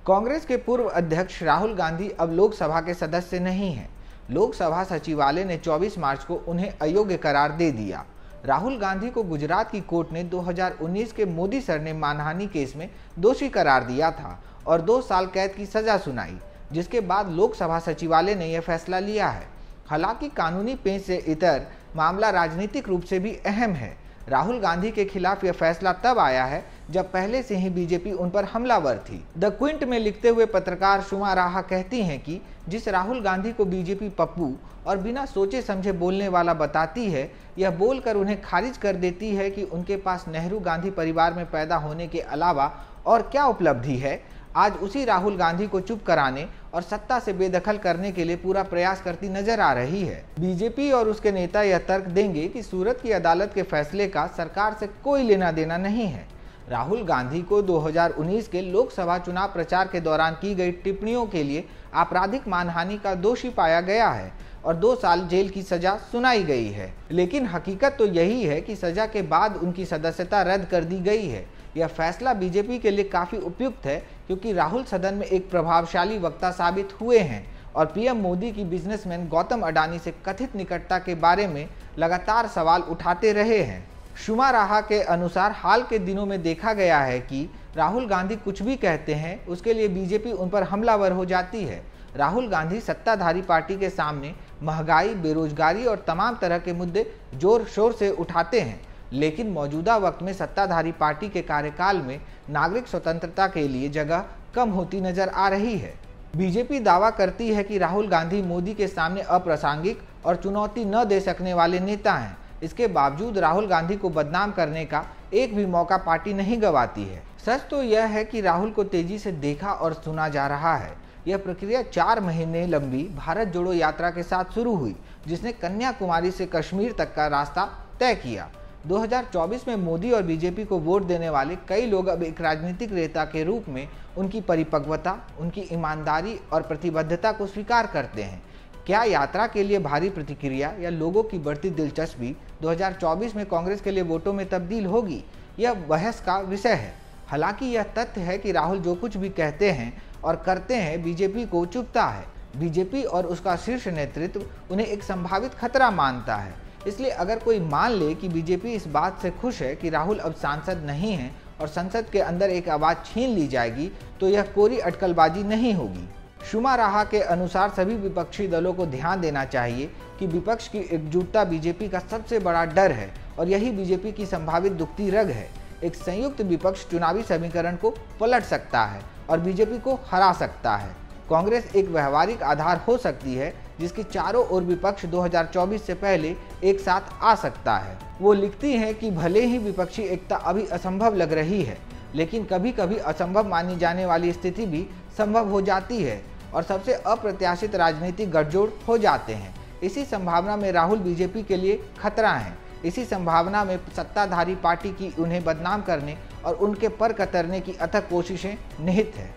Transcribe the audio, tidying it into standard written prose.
कांग्रेस के पूर्व अध्यक्ष राहुल गांधी अब लोकसभा के सदस्य नहीं हैं। लोकसभा सचिवालय ने 24 मार्च को उन्हें अयोग्य करार दे दिया। राहुल गांधी को गुजरात की कोर्ट ने 2019 के मोदी सरनेम मानहानि केस में दोषी करार दिया था और 2 साल कैद की सजा सुनाई, जिसके बाद लोकसभा सचिवालय ने यह फैसला लिया है। हालांकि कानूनी पेंच से इतर मामला राजनीतिक रूप से भी अहम है। राहुल गांधी के खिलाफ यह फैसला तब आया है जब पहले से ही बीजेपी उन पर हमलावर थी। द क्विंट में लिखते हुए पत्रकार शुमा राहा कहती हैं कि जिस राहुल गांधी को बीजेपी पप्पू और बिना सोचे समझे बोलने वाला बताती है, यह बोलकर उन्हें खारिज कर देती है कि उनके पास नेहरू गांधी परिवार में पैदा होने के अलावा और क्या उपलब्धि है। आज उसी राहुल गांधी को चुप कराने और सत्ता से बेदखल करने के लिए पूरा प्रयास करती नजर आ रही है। बीजेपी और उसके नेता यह तर्क देंगे कि सूरत की अदालत के फैसले का सरकार से कोई लेना देना नहीं है। राहुल गांधी को 2019 के लोकसभा चुनाव प्रचार के दौरान की गई टिप्पणियों के लिए आपराधिक मानहानि का दोषी पाया गया है और 2 साल जेल की सजा सुनाई गई है। लेकिन हकीकत तो यही है कि सजा के बाद उनकी सदस्यता रद्द कर दी गई है। यह फैसला बीजेपी के लिए काफी उपयुक्त है, क्योंकि राहुल सदन में एक प्रभावशाली वक्ता साबित हुए हैं और पीएम मोदी की बिजनेसमैन गौतम अडानी से कथित निकटता के बारे में लगातार सवाल उठाते रहे हैं। शुमा राहा के अनुसार हाल के दिनों में देखा गया है कि राहुल गांधी कुछ भी कहते हैं, उसके लिए बीजेपी उन पर हमलावर हो जाती है। राहुल गांधी सत्ताधारी पार्टी के सामने महंगाई, बेरोजगारी और तमाम तरह के मुद्दे जोर शोर से उठाते हैं, लेकिन मौजूदा वक्त में सत्ताधारी पार्टी के कार्यकाल में नागरिक स्वतंत्रता के लिए जगह कम होती नजर आ रही है। बीजेपी दावा करती है कि राहुल गांधी मोदी के सामने अप्रासंगिक और चुनौती न दे सकने वाले नेता हैं। इसके बावजूद राहुल गांधी को बदनाम करने का एक भी मौका पार्टी नहीं गंवाती है। सच तो यह है कि राहुल को तेजी से देखा और सुना जा रहा है। यह प्रक्रिया 4 महीने लंबी भारत जोड़ो यात्रा के साथ शुरू हुई, जिसने कन्याकुमारी से कश्मीर तक का रास्ता तय किया। 2024 में मोदी और बीजेपी को वोट देने वाले कई लोग अब एक राजनीतिक नेता के रूप में उनकी परिपक्वता, उनकी ईमानदारी और प्रतिबद्धता को स्वीकार करते हैं। क्या यात्रा के लिए भारी प्रतिक्रिया या लोगों की बढ़ती दिलचस्पी 2024 में कांग्रेस के लिए वोटों में तब्दील होगी, यह बहस का विषय है। हालांकि यह तथ्य है कि राहुल जो कुछ भी कहते हैं और करते हैं, बीजेपी को चुभता है। बीजेपी और उसका शीर्ष नेतृत्व उन्हें एक संभावित खतरा मानता है। इसलिए अगर कोई मान ले कि बीजेपी इस बात से खुश है कि राहुल अब सांसद नहीं हैं और संसद के अंदर एक आवाज़ छीन ली जाएगी, तो यह कोरी अटकलबाजी नहीं होगी। शुमा राहा के अनुसार सभी विपक्षी दलों को ध्यान देना चाहिए कि विपक्ष की एकजुटता बीजेपी का सबसे बड़ा डर है और यही बीजेपी की संभावित दुखती रग है। एक संयुक्त विपक्ष चुनावी समीकरण को पलट सकता है और बीजेपी को हरा सकता है। कांग्रेस एक व्यवहारिक आधार हो सकती है जिसके चारों ओर विपक्ष 2024 से पहले एक साथ आ सकता है। वो लिखती हैं कि भले ही विपक्षी एकता अभी असंभव लग रही है, लेकिन कभी कभी असंभव मानी जाने वाली स्थिति भी संभव हो जाती है और सबसे अप्रत्याशित राजनीतिक गठजोड़ हो जाते हैं। इसी संभावना में राहुल बीजेपी के लिए खतरा हैं। इसी संभावना में सत्ताधारी पार्टी की उन्हें बदनाम करने और उनके पर कतरने की अथक कोशिशें निहित है।